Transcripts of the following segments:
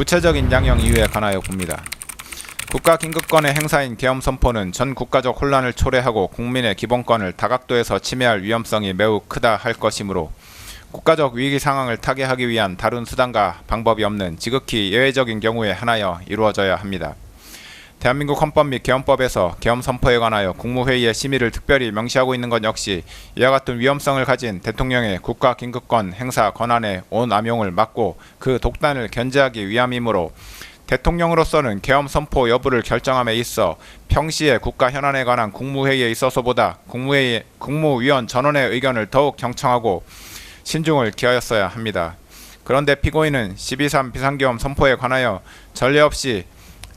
구체적인 양형 이유에 관하여 봅니다. 국가긴급권의 행사인 계엄선포는 전 국가적 혼란을 초래하고 국민의 기본권을 다각도에서 침해할 위험성이 매우 크다 할 것이므로 국가적 위기 상황을 타개하기 위한 다른 수단과 방법이 없는 지극히 예외적인 경우에 한하여 이루어져야 합니다. 대한민국 헌법 및 계엄법에서 계엄선포에 관하여 국무회의의 심의를 특별히 명시하고 있는 것 역시 이와 같은 위험성을 가진 대통령의 국가긴급권 행사 권한의 온남용을 막고 그 독단을 견제하기 위함이므로 대통령으로서는 계엄 선포 여부를 결정함에 있어 평시에 국가 현안에 관한 국무회의에 있어서보다 국무위원 전원의 의견을 더욱 경청하고 신중을 기하였어야 합니다. 그런데 피고인은 12.3 비상계엄 선포에 관하여 전례 없이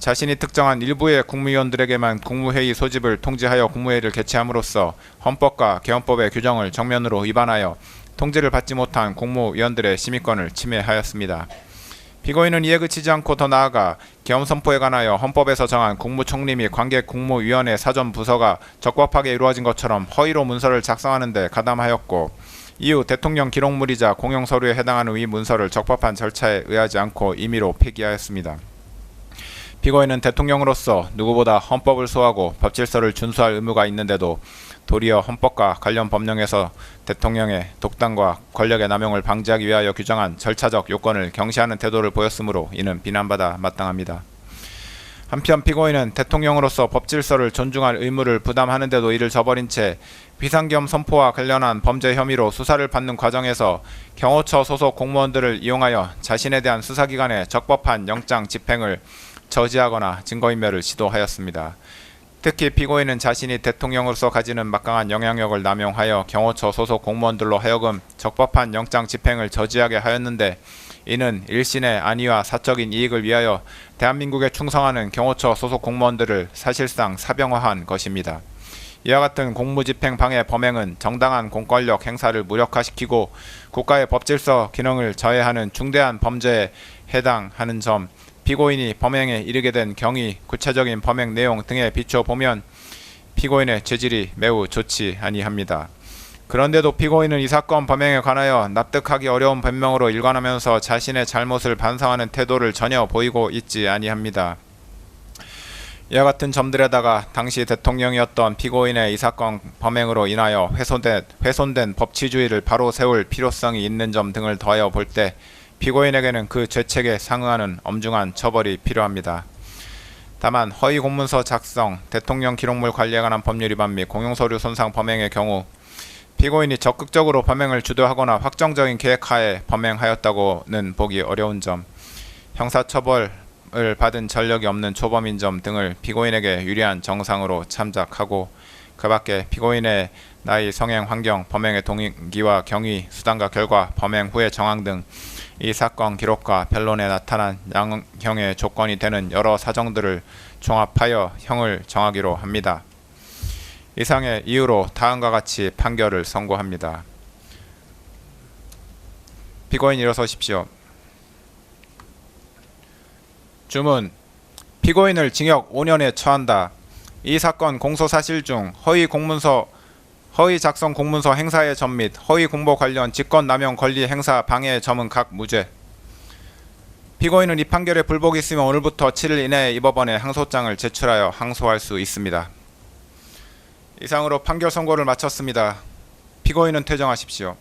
자신이 특정한 일부의 국무위원들에게만 국무회의 소집을 통지하여 국무회의를 개최함으로써 헌법과 계엄법의 규정을 정면으로 위반하여 통지를 받지 못한 국무위원들의 심의권을 침해하였습니다. 피고인은 이에 그치지 않고 더 나아가 계엄선포에 관하여 헌법에서 정한 국무총리 및 관계 국무위원회 사전 부서가 적법하게 이루어진 것처럼 허위로 문서를 작성하는 데 가담하였고 이후 대통령 기록물이자 공용서류에 해당하는 위 문서를 적법한 절차에 의하지 않고 임의로 폐기하였습니다. 피고인은 대통령으로서 누구보다 헌법을 소화하고 법질서를 준수할 의무가 있는데도 도리어 헌법과 관련 법령에서 대통령의 독단과 권력의 남용을 방지하기 위하여 규정한 절차적 요건을 경시하는 태도를 보였으므로 이는 비난받아 마땅합니다. 한편 피고인은 대통령으로서 법질서를 존중할 의무를 부담하는데도 이를 저버린 채 비상계엄 선포와 관련한 범죄 혐의로 수사를 받는 과정에서 경호처 소속 공무원들을 이용하여 자신에 대한 수사기관의 적법한 영장 집행을 저지하거나 증거인멸을 시도하였습니다. 특히 피고인은 자신이 대통령으로서 가지는 막강한 영향력을 남용하여 경호처 소속 공무원들로 하여금 적법한 영장 집행을 저지하게 하였는데 이는 일신의 안위와 사적인 이익을 위하여 대한민국에 충성하는 경호처 소속 공무원들을 사실상 사병화한 것입니다. 이와 같은 공무집행 방해 범행은 정당한 공권력 행사를 무력화시키고 국가의 법질서 기능을 저해하는 중대한 범죄에 해당하는 점, 피고인이 범행에 이르게 된 경위, 구체적인 범행 내용 등에 비춰 보면 피고인의 죄질이 매우 좋지 아니합니다. 그런데도 피고인은 이 사건 범행에 관하여 납득하기 어려운 변명으로 일관하면서 자신의 잘못을 반성하는 태도를 전혀 보이고 있지 아니합니다. 이와 같은 점들에다가 당시 대통령이었던 피고인의 이 사건 범행으로 인하여 훼손된 법치주의를 바로 세울 필요성이 있는 점 등을 더하여 볼 때 피고인에게는 그 죄책에 상응하는 엄중한 처벌이 필요합니다. 다만 허위 공문서 작성, 대통령 기록물 관리에 관한 법률 위반 및 공용서류 손상 범행의 경우 피고인이 적극적으로 범행을 주도하거나 확정적인 계획하에 범행하였다고는 보기 어려운 점, 형사처벌을 받은 전력이 없는 초범인 점 등을 피고인에게 유리한 정상으로 참작하고 그 밖에 피고인의 나이, 성행, 환경, 범행의 동기와 경위, 수단과 결과, 범행 후의 정황 등 이 사건 기록과 변론에 나타난 양형의 조건이 되는 여러 사정들을 종합하여 형을 정하기로 합니다. 이상의 이유로 다음과 같이 판결을 선고합니다. 피고인 일어서십시오. 주문. 피고인을 징역 5년에 처한다. 이 사건 공소사실 중 허위 작성 공문서 행사의 점 및 허위 공보 관련 직권남용 권리 행사 방해의 점은 각 무죄. 피고인은 이 판결에 불복이 있으면 오늘부터 7일 이내에 이 법원에 항소장을 제출하여 항소할 수 있습니다. 이상으로 판결 선고를 마쳤습니다. 피고인은 퇴정하십시오.